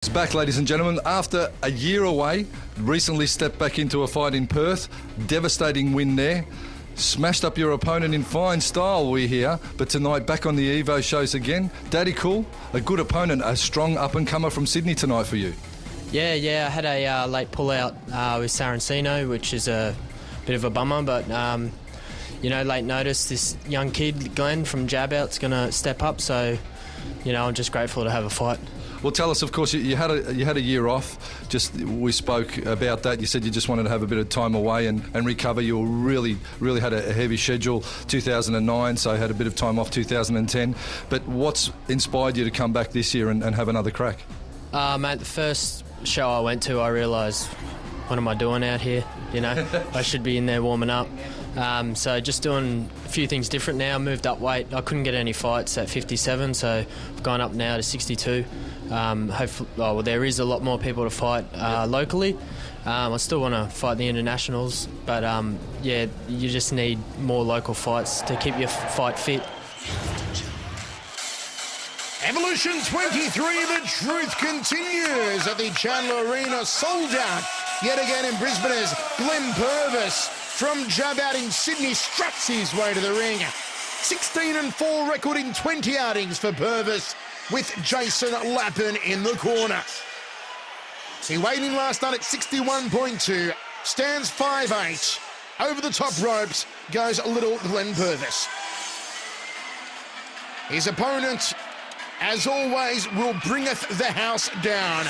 It's back, ladies and gentlemen. After a year away, recently stepped back into a fight in Perth. Devastating win there. Smashed up your opponent in fine style, we hear. But tonight, back on the Evo shows again. Daddy Cool, a good opponent, a strong up-and-comer from Sydney tonight for you. Yeah, I had a late pull-out with Saraceno, which is a bit of a bummer, but, late notice, this young kid, Glen, from Jab Out's going to step up, so, I'm just grateful to have a fight. Well, tell us, of course, you had a year off. We spoke about that. You said you just wanted to have a bit of time away and recover. You really had a heavy schedule 2009, so had a bit of time off 2010. But what's inspired you to come back this year and have another crack? Mate, the first show I went to, I realised, what am I doing out here? I should be in there warming up. So just doing a few things different now. Moved up weight. I couldn't get any fights at 57, so I've gone up now to 62. Hopefully, there is a lot more people to fight locally. I still want to fight the internationals, but you just need more local fights to keep your fight fit. Evolution 23, the truth continues at the Chandler Arena, sold out yet again in Brisbane as Glen Purvis from Jab Out in Sydney struts his way to the ring. 16-4 record in 20 outings for Purvis, with Jason Lappin in the corner. He weighed in last night at 61.2, stands 5'8". Over the top ropes goes little Glen Purvis. His opponent, as always, will bringeth the house down.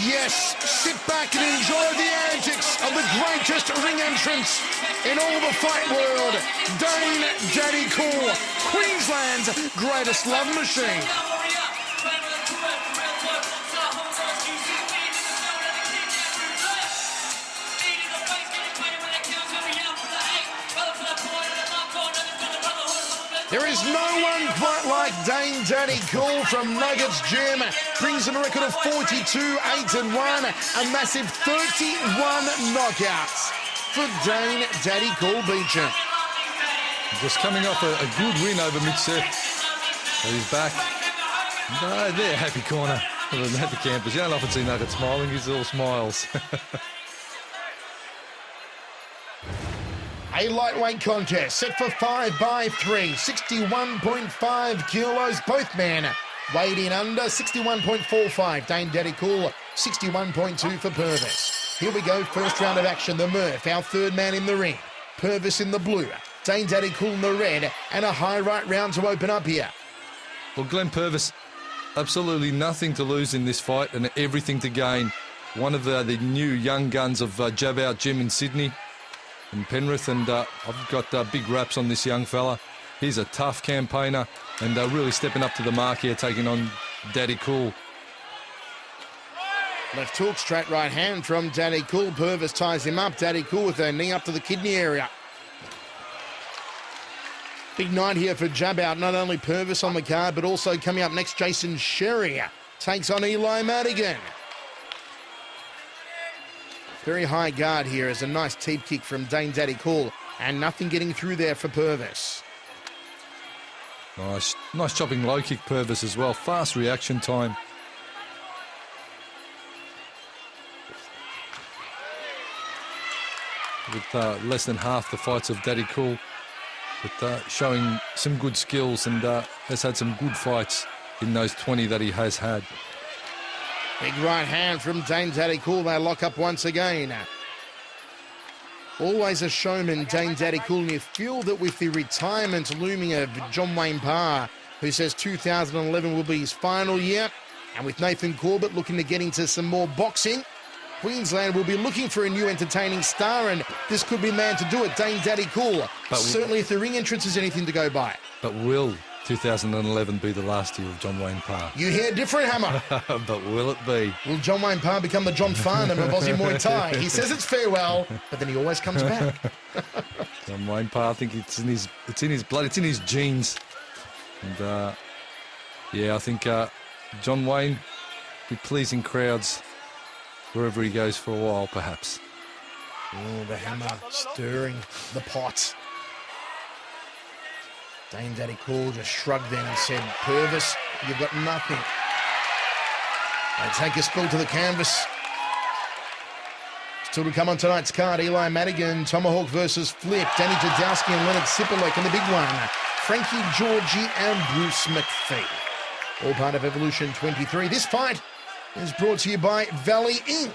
Yes, sit back and enjoy the antics of the greatest ring entrance in all the fight world, Dane Daddy Cool, Queensland's greatest love machine. There is no one quite like Dane Daddy Cool from Nuggets Gym. Brings in a record of 42, 8-1, a massive 31 knockouts for Dane Daddy Cool Beecham. Just coming off a good win over Mitch Seth. So he's back. They're happy corner of the happy campers. You don't often see Nugget smiling. He's all smiles. A lightweight contest set for 5x3, 61.5 kilos. Both men weighed in under 61.45. Dane Daddy Cool, 61.2 for Purvis. Here we go, first round of action. The Murph, our third man in the ring. Purvis in the blue, Dane Daddy Cool in the red, and a high right round to open up here. Well, Glen Purvis, absolutely nothing to lose in this fight and everything to gain. One of the new young guns of Jab Out Gym in Sydney. In Penrith, and I've got big raps on this young fella. He's a tough campaigner and really stepping up to the mark here, taking on Daddy Cool. Left hook, straight right hand from Daddy Cool. Purvis ties him up. Daddy Cool with a knee up to the kidney area. Big night here for Jab Out. Not only Purvis on the card, but also coming up next, Jason Sherry takes on Eli Madigan. Very high guard here as a nice teep kick from Dane Daddy Cool, and nothing getting through there for Purvis. Nice chopping low kick, Purvis, as well. Fast reaction time. With less than half the fights of Daddy Cool, but showing some good skills and has had some good fights in those 20 that he has had. Big right hand from Dane Daddy Cool. They lock up once again. Always a showman, Dane Daddy Cool. And you feel that with the retirement looming of John Wayne Parr, who says 2011 will be his final year, and with Nathan Corbett looking to get into some more boxing, Queensland will be looking for a new entertaining star, and this could be the man to do it, Dane Daddy Cool. Certainly if the ring entrance is anything to go by. But will 2011 be the last year of John Wayne Parr? You hear different, Hammer. But will it be? Will John Wayne Parr become the John Farnham of Aussie Muay Thai? He says it's farewell, but then he always comes back. John Wayne Parr, I think it's in his blood, it's in his genes. And I think John Wayne be pleasing crowds wherever he goes for a while, perhaps. Oh, the Hammer stirring the pot. Dane Daddy Cool just shrugged then and said, Purvis, you've got nothing. They take a spill to the canvas. Still to come on tonight's card, Eli Madigan, Tomahawk versus Flip, Danny Jadowski and Leonard Sipolek, and the big one, Frankie Georgie and Bruce McPhee. All part of Evolution 23. This fight is brought to you by Valley Inc.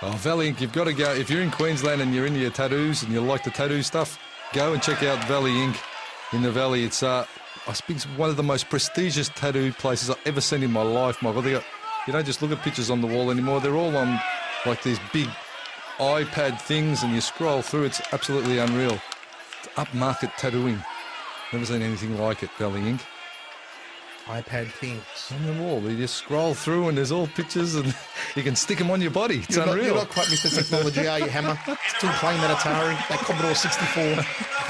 Oh, Valley Inc., you've got to go. If you're in Queensland and you're into your tattoos and you like the tattoo stuff, go and check out Valley Inc. in the Valley. It's, I think, it's one of the most prestigious tattoo places I've ever seen in my life, Michael. They got, you don't just look at pictures on the wall anymore. They're all on, like, these big iPad things, and you scroll through. It's absolutely unreal. It's upmarket tattooing. Never seen anything like it, Valley Inc. iPad things. On the wall. You just scroll through and there's all pictures and you can stick them on your body. It's unreal. You're not quite Mr. Technology, are you, Hammer? Still playing that Atari, that Commodore 64.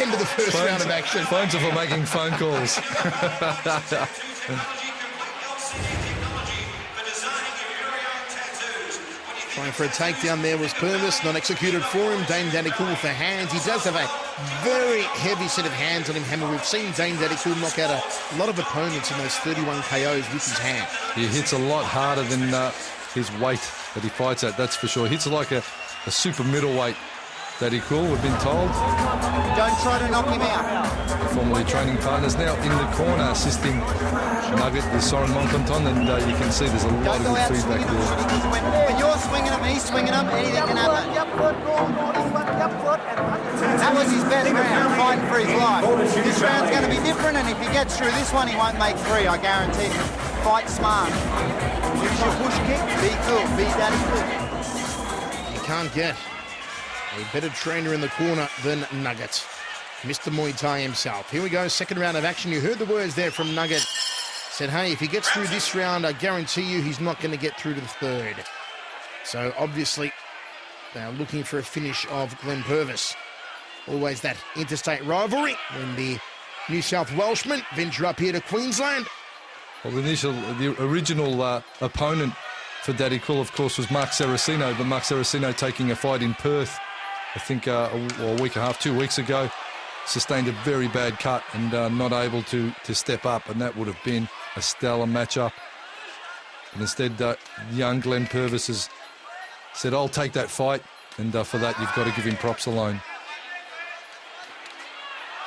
End of the first round of action. Phones are for making phone calls. Trying for a takedown there was Purvis, not executed for him. Dane Daddy Cool for hands. He does have a very heavy set of hands on him, Hammer. We've seen Dane Daddy Cool knock out a lot of opponents in those 31 KOs with his hand. He hits a lot harder than his weight that he fights at, that's for sure. Hits like a super middleweight, Daddy Cool, we've been told. Don't try to knock him out. Formerly training partners now in the corner assisting Nugget is Soren Monconton, and you can see there's a lot of good feedback there. When you're swinging him, he's swinging him, anything can happen. That was his best round, fighting for his life. This round's going to be different, and if he gets through this one, he won't make three, I guarantee you. Fight smart. Use your push kick, be cool, be Daddy Cool. You can't get a better trainer in the corner than Nugget. Mr. Muay Thai himself. Here we go, second round of action. You heard the words there from Nugget. Said, hey, if he gets through this round, I guarantee you he's not going to get through to the third. So obviously, they're looking for a finish of Glen Purvis. Always that interstate rivalry when the New South Welshmen venture up here to Queensland. Well, the original opponent for Daddy Cool, of course, was Mark Saraceno, but Mark Saraceno taking a fight in Perth, I think a week and a half, 2 weeks ago, sustained a very bad cut and not able to step up, and that would have been a stellar matchup. And instead, young Glen Purvis has said, I'll take that fight, and for that, you've got to give him props alone.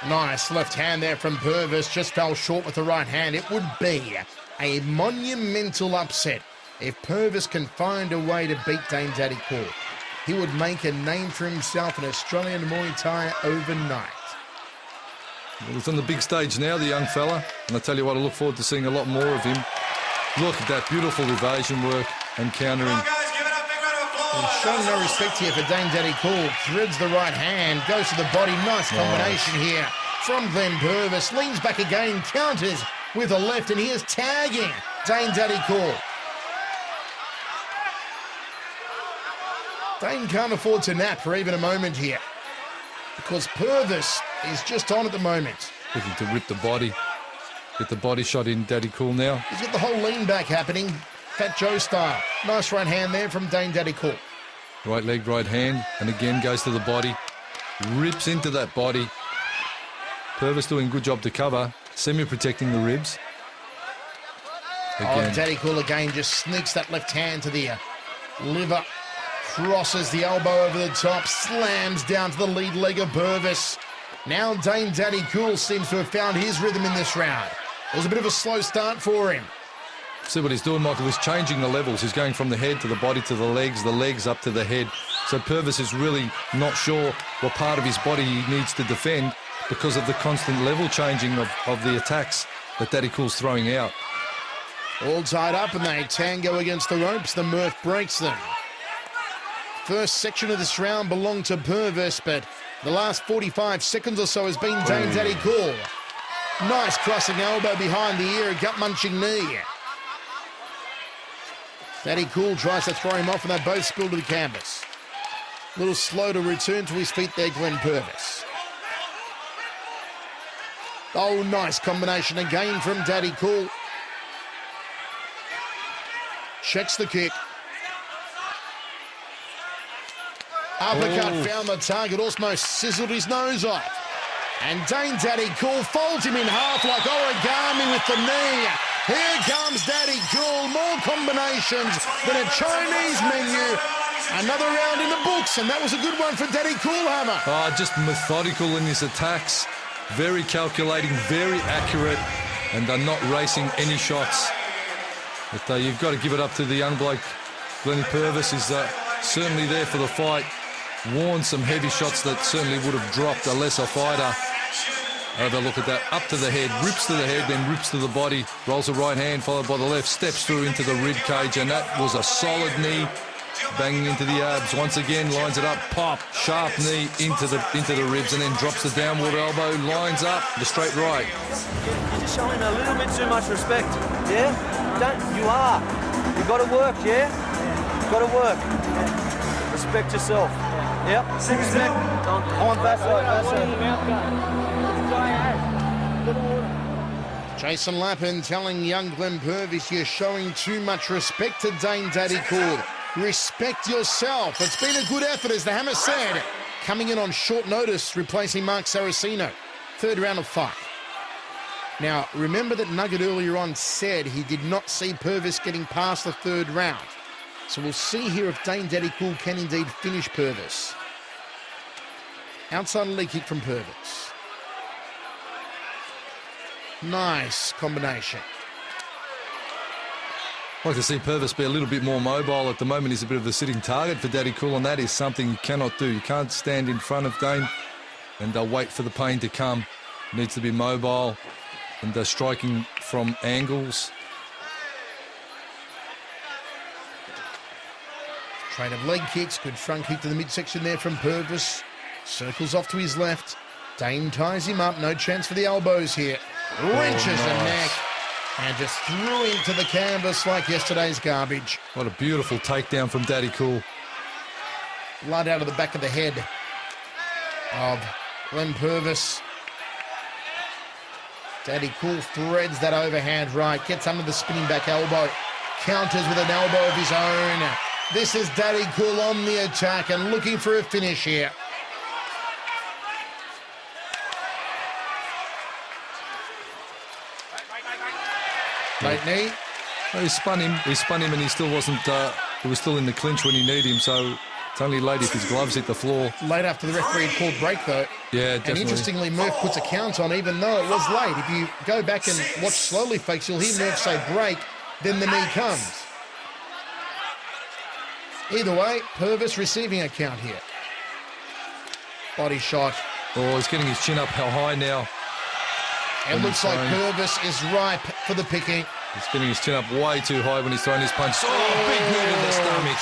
Nice left hand there from Purvis, just fell short with the right hand. It would be a monumental upset if Purvis can find a way to beat Dane Daddy Cool. He would make a name for himself in Australian Muay Thai overnight. Well, he's on the big stage now, the young fella, and I tell you what, I look forward to seeing a lot more of him. Look at that beautiful evasion work and countering. He's showing no respect here for Dane Daddy Cool. Threads the right hand, goes to the body. Nice combination here from Glen Purvis. Leans back again, counters with a left, and he is tagging Dane Daddy Cool. Dane can't afford to nap for even a moment here, because Purvis is just on at the moment. Looking to rip the body. Get the body shot in Daddy Cool now. He's got the whole lean back happening, Fat Joe style. Nice right hand there from Dane Daddy Cool. Right leg, right hand, and again goes to the body. Rips into that body. Purvis doing a good job to cover, semi-protecting the ribs. Again. Oh, Daddy Cool again just sneaks that left hand to the liver. Crosses the elbow over the top, slams down to the lead leg of Purvis. Now Dane Daddy Cool seems to have found his rhythm in this round. It was a bit of a slow start for him. See what he's doing, Michael? He's changing the levels. He's going from the head to the body to the legs up to the head. So Purvis is really not sure what part of his body he needs to defend because of the constant level changing of the attacks that Daddy Cool's throwing out. All tied up and they tango against the ropes. The Murph breaks them. First section of this round belonged to Purvis, but the last 45 seconds or so has been Dane Daddy Cool. Nice crossing elbow behind the ear, a gut-munching knee. Daddy Cool tries to throw him off and they both spill to the canvas. A little slow to return to his feet there, Glen Purvis. Oh, nice combination again from Daddy Cool. Checks the kick. Uppercut found the target, almost sizzled his nose off. And Dane Daddy Cool folds him in half like origami with the knee. Here comes Daddy Cool, more combinations than a Chinese menu. Another round in the books, and that was a good one for Daddy Coolhammer. Oh, just methodical in his attacks, very calculating, very accurate, and they're not racing any shots. But you've got to give it up to the young bloke. Glen Purvis is certainly there for the fight. Warned some heavy shots that certainly would have dropped a lesser fighter. Have a look at that. Up to the head, rips to the head, then rips to the body. Rolls the right hand, followed by the left, steps through into the rib cage, and that was a solid knee. Banging into the abs. Once again, lines it up. Pop. Sharp knee into the ribs, and then drops the downward elbow. Lines up. The straight right. You're just showing a little bit too much respect. Yeah? You are. You've got to work, yeah? You've got to work. Respect yourself. Yep. Respect. On Jason Lappin telling young Glen Purvis, you're showing too much respect to Dane Daddy Cool. Respect yourself. It's been a good effort, as the Hammer said. Coming in on short notice, replacing Mark Saraceno. Third round of 5. Now, remember that Nugget earlier on said he did not see Purvis getting past the third round. So we'll see here if Dane Daddy Cool can indeed finish Purvis. Outside leg kick from Purvis. Nice combination. I'd like to see Purvis be a little bit more mobile. At the moment, he's a bit of a sitting target for Daddy Cool, and that is something you cannot do. You can't stand in front of Dane and wait for the pain to come. Needs to be mobile and striking from angles. Trade of leg kicks, good front kick to the midsection there from Purvis. Circles off to his left. Dane ties him up, no chance for the elbows here. Wrenches the neck and just threw him to the canvas like yesterday's garbage. What a beautiful takedown from Daddy Cool. Blood out of the back of the head of Glen Purvis. Daddy Cool threads that overhand right, gets under the spinning back elbow, counters with an elbow of his own. This is Daddy Cool on the attack and looking for a finish here. Late knee. Well, he spun him, and he still wasn't, he was still in the clinch when he needed him, so it's only late if his gloves hit the floor. Late after the referee had called break, though. Yeah, definitely. And interestingly, Murph puts a count on, even though it was late. If you go back and watch slowly, folks, you'll hear Murph say break, then the knee comes. Either way, Purvis receiving a count here. Body shot. Oh, he's getting his chin up how high now. It looks like Purvis is ripe for the picking. He's getting his chin up way too high when he's throwing his punch. Oh, big move in the stomach.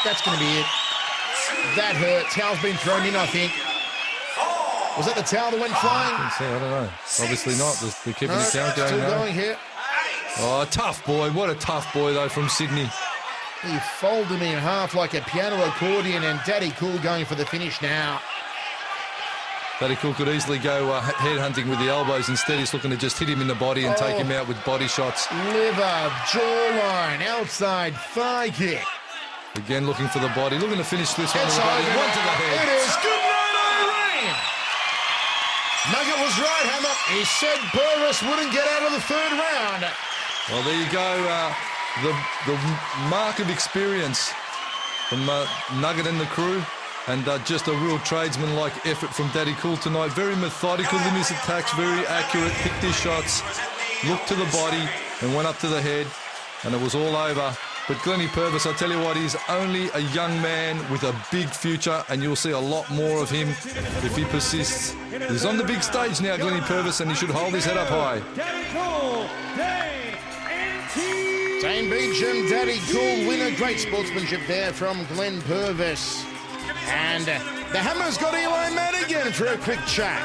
That's going to be it. That hurt. Towel's been thrown in, I think. Was that the towel that went flying? I don't know. Obviously not. They're keeping the count going still now. going here. Oh, tough boy. What a tough boy, though, from Sydney. He folded him in half like a piano accordion, and Daddy Cool going for the finish now. Daddy Cool could easily go head hunting with the elbows. Instead, he's looking to just hit him in the body and take him out with body shots. Liver, jawline, outside thigh kick. Again, looking for the body. Looking to finish this one. It's with the body. over. One to the head. It is. Good night, Irene. Nugget was right, Hammer. He said Purvis wouldn't get out of the third round. Well, there you go. The mark of experience from Nugget and the crew. And just a real tradesman-like effort from Daddy Cool tonight. Very methodical in his attacks, very accurate, picked his shots, looked to the body and went up to the head, and it was all over. But Glennie Purvis, I tell you what, he's only a young man with a big future, and you'll see a lot more of him if he persists. He's on the big stage now, Glennie Purvis, and he should hold his head up high. Daddy Cool, Dane, and T. Dane Beecham, Daddy Cool, winner. Great sportsmanship there from Glen Purvis. And the Hammer's got Eli Madigan for a quick chat.